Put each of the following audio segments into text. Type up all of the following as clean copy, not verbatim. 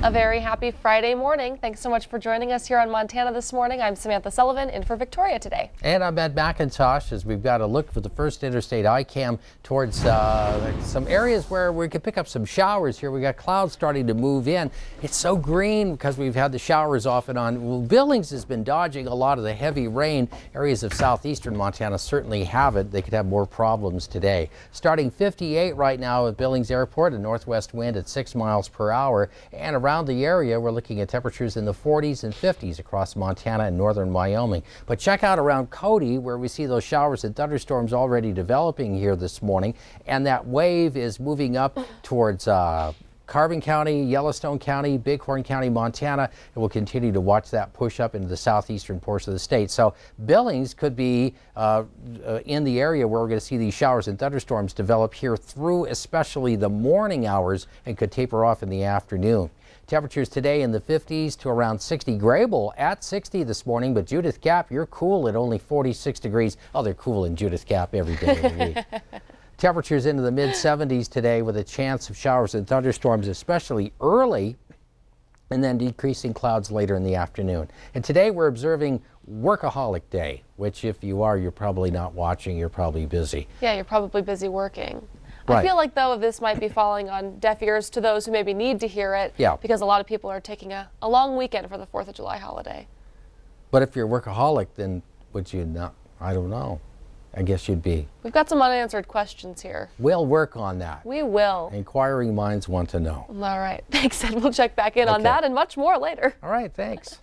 A very happy Friday morning. Thanks so much for joining us here on Montana this morning. I'm Samantha Sullivan in for Victoria today. And I'm Ed McIntosh as we've got a look for the first interstate iCam towards some areas where we could pick up some showers here. We got clouds starting to move in. It's so green because we've had the showers off and on. Well, Billings has been dodging a lot of the heavy rain. Areas of southeastern Montana certainly have it. They could have more problems today. Starting 58 right now at Billings Airport, a northwest wind at 6 miles per hour. And around the area, we're looking at temperatures in the 40s and 50s across Montana and northern Wyoming. But check out around Cody, where we see those showers and thunderstorms already developing here this morning. And that wave is moving up towards Carbon County, Yellowstone County, Bighorn County, Montana, and we'll continue to watch that push up into the southeastern portion of the state. So Billings could be in the area where we're going to see these showers and thunderstorms develop here through especially the morning hours and could taper off in the afternoon. Temperatures today in the 50s to around 60. Grable at 60 this morning, but Judith Gap, you're cool at only 46 degrees. Oh, they're cool in Judith Gap every day of the week. Temperatures into the mid-70s today with a chance of showers and thunderstorms, especially early, and then decreasing clouds later in the afternoon. And today we're observing Workaholic Day, which if you are, you're probably not watching, you're probably busy. Yeah, you're probably busy working. Right. I feel like, though, this might be falling on deaf ears to those who maybe need to hear it, because a lot of people are taking a long weekend for the 4th of July holiday. But if you're a workaholic, then would you not? I don't know. I guess you'd be. We've got some unanswered questions here. We'll work on that. We will. Inquiring minds want to know. All right. Thanks, Ed. We'll check back in on that and much more later. All right. Thanks.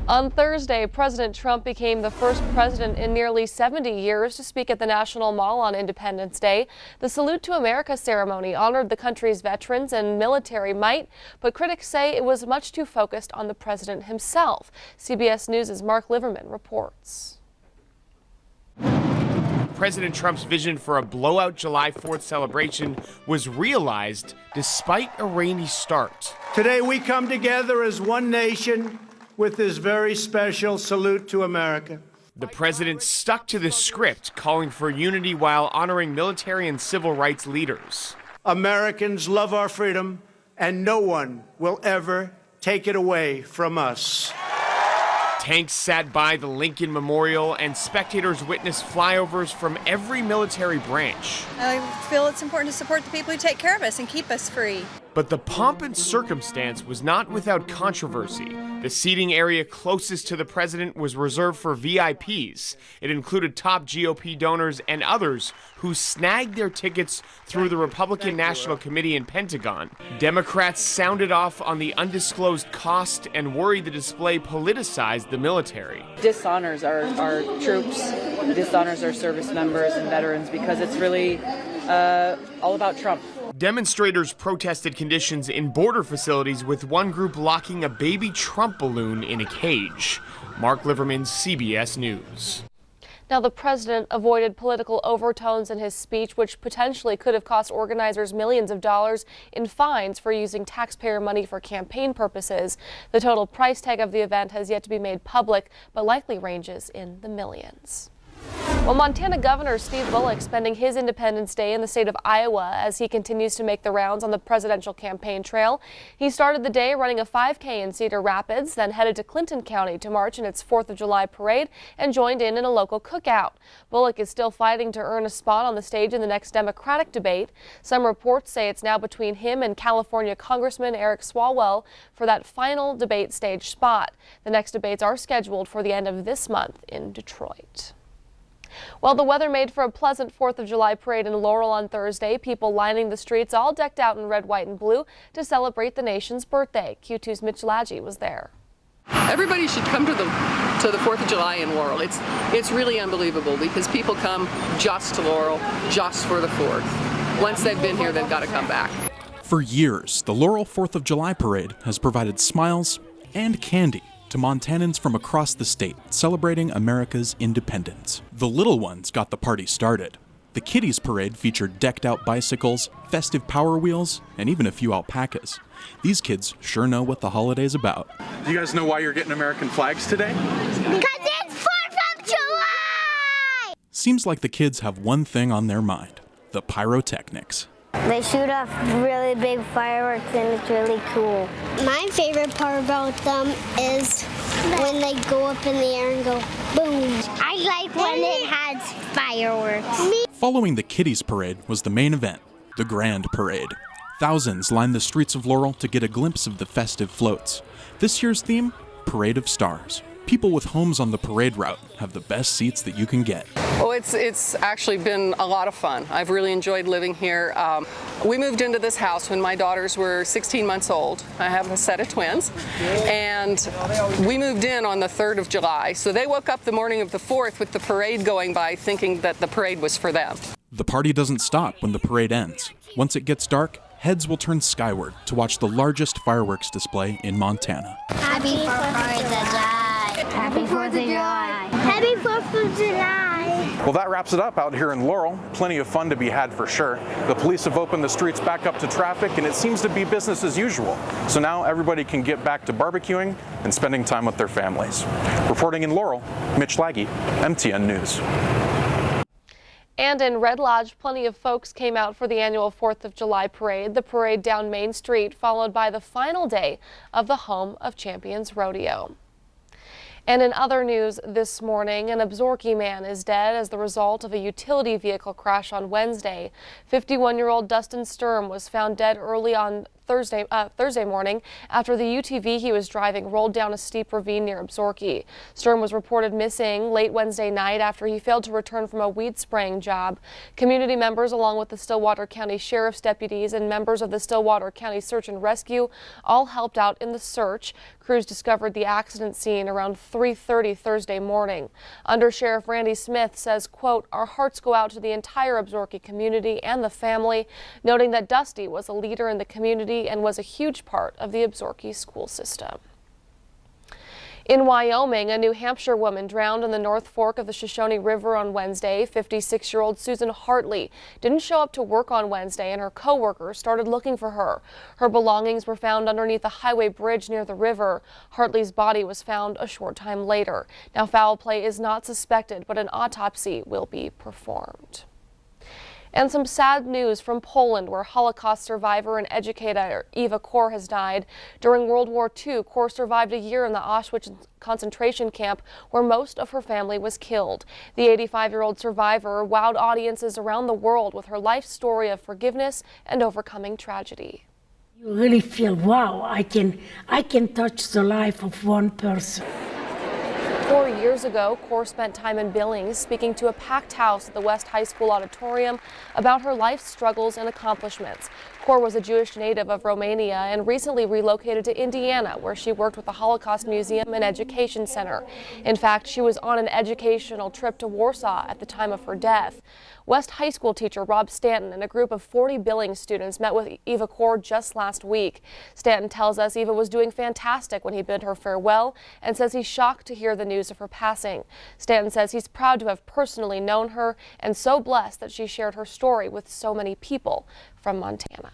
On Thursday, President Trump became the first president in nearly 70 years to speak at the National Mall on Independence Day. The Salute to America ceremony honored the country's veterans and military might, but critics say it was much too focused on the president himself. CBS News' Mark Liverman reports. President Trump's vision for a blowout July 4th celebration was realized despite a rainy start. Today we come together as one nation with this very special salute to America. The president stuck to the script, calling for unity while honoring military and civil rights leaders. Americans love our freedom, and no one will ever take it away from us. Tanks sat by the Lincoln Memorial, and spectators witnessed flyovers from every military branch. I feel it's important to support the people who take care of us and keep us free. But the pomp and circumstance was not without controversy. The seating area closest to the president was reserved for VIPs. It included top GOP donors and others who snagged their tickets through the Republican National Committee and Pentagon. Democrats sounded off on the undisclosed cost and worried the display politicized the military. Dishonors our troops, dishonors our service members and veterans because it's really all about Trump. Demonstrators protested conditions in border facilities, with one group locking a baby Trump balloon in a cage. Mark Liverman, CBS News. Now, the president avoided political overtones in his speech, which potentially could have cost organizers millions of dollars in fines for using taxpayer money for campaign purposes. The total price tag of the event has yet to be made public, but likely ranges in the millions. Well, Montana Governor Steve Bullock spending his Independence Day in the state of Iowa as he continues to make the rounds on the presidential campaign trail. He started the day running a 5K in Cedar Rapids, then headed to Clinton County to march in its 4th of July parade and joined in a local cookout. Bullock is still fighting to earn a spot on the stage in the next Democratic debate. Some reports say it's now between him and California Congressman Eric Swalwell for that final debate stage spot. The next debates are scheduled for the end of this month in Detroit. Well, the weather made for a pleasant 4th of July parade in Laurel on Thursday. People lining the streets all decked out in red, white, and blue to celebrate the nation's birthday. Q2's Mitch Laggi was there. Everybody should come to the 4th of July in Laurel. It's really unbelievable because people come just to Laurel, just for the 4th. Once they've been here, they've got to come back. For years, the Laurel 4th of July parade has provided smiles and candy to Montanans from across the state celebrating America's independence. The little ones got the party started. The Kiddies Parade featured decked-out bicycles, festive Power Wheels, and even a few alpacas. These kids sure know what the holiday's about. Do you guys know why you're getting American flags today? Because it's 4th of July! Seems like the kids have one thing on their mind: the pyrotechnics. They shoot off really big fireworks and it's really cool. My favorite part about them is when they go up in the air and go boom. I like when it has fireworks. Following the Kiddies Parade was the main event, the Grand Parade. Thousands lined the streets of Laurel to get a glimpse of the festive floats. This year's theme, Parade of Stars. People with homes on the parade route have the best seats that you can get. Well, it's actually been a lot of fun. I've really enjoyed living here. We moved into this house when my daughters were 16 months old. I have a set of twins. And we moved in on the 3rd of July. So they woke up the morning of the 4th with the parade going by thinking that the parade was for them. The party doesn't stop when the parade ends. Once it gets dark, heads will turn skyward to watch the largest fireworks display in Montana. Happy 4th of July. Happy 4th of July. Happy 4th of July. Well, that wraps it up out here in Laurel. Plenty of fun to be had for sure. The police have opened the streets back up to traffic, and it seems to be business as usual. So now everybody can get back to barbecuing and spending time with their families. Reporting in Laurel, Mitch Laggy, MTN News. And in Red Lodge, plenty of folks came out for the annual 4th of July parade. The parade down Main Street, followed by the final day of the Home of Champions Rodeo. And in other news this morning, an Absaroka man is dead as the result of a utility vehicle crash on Wednesday. 51-year-old Dustin Sturm was found dead early on Thursday morning after the UTV he was driving rolled down a steep ravine near Absaroka. Sturm was reported missing late Wednesday night after he failed to return from a weed spraying job. Community members, along with the Stillwater County Sheriff's deputies and members of the Stillwater County Search and Rescue, all helped out in the search. Crews discovered the accident scene around 3:30 Thursday morning. Under Sheriff Randy Smith says, quote, "Our hearts go out to the entire Absaroka community and the family," noting that Dusty was a leader in the community and was a huge part of the Absaroka school system. In Wyoming, a New Hampshire woman drowned in the North Fork of the Shoshone River on Wednesday. 56-year-old Susan Hartley didn't show up to work on Wednesday, and her co-workers started looking for her. Her belongings were found underneath a highway bridge near the river. Hartley's body was found a short time later. Now, foul play is not suspected, but an autopsy will be performed. And some sad news from Poland, where Holocaust survivor and educator Eva Kor has died. During World War II, Kor survived a year in the Auschwitz concentration camp where most of her family was killed. The 85-year-old survivor wowed audiences around the world with her life story of forgiveness and overcoming tragedy. You really feel, wow, I can touch the life of one person. 4 years ago, Kor spent time in Billings speaking to a packed house at the West High School auditorium about her life's struggles and accomplishments. Kor was a Jewish native of Romania and recently relocated to Indiana, where she worked with the Holocaust Museum and Education Center. In fact, she was on an educational trip to Warsaw at the time of her death. West High School teacher Rob Stanton and a group of 40 Billings students met with Eva Kor just last week. Stanton tells us Eva was doing fantastic when he bid her farewell and says he's shocked to hear the news of her passing. Stanton says he's proud to have personally known her and so blessed that she shared her story with so many people from Montana.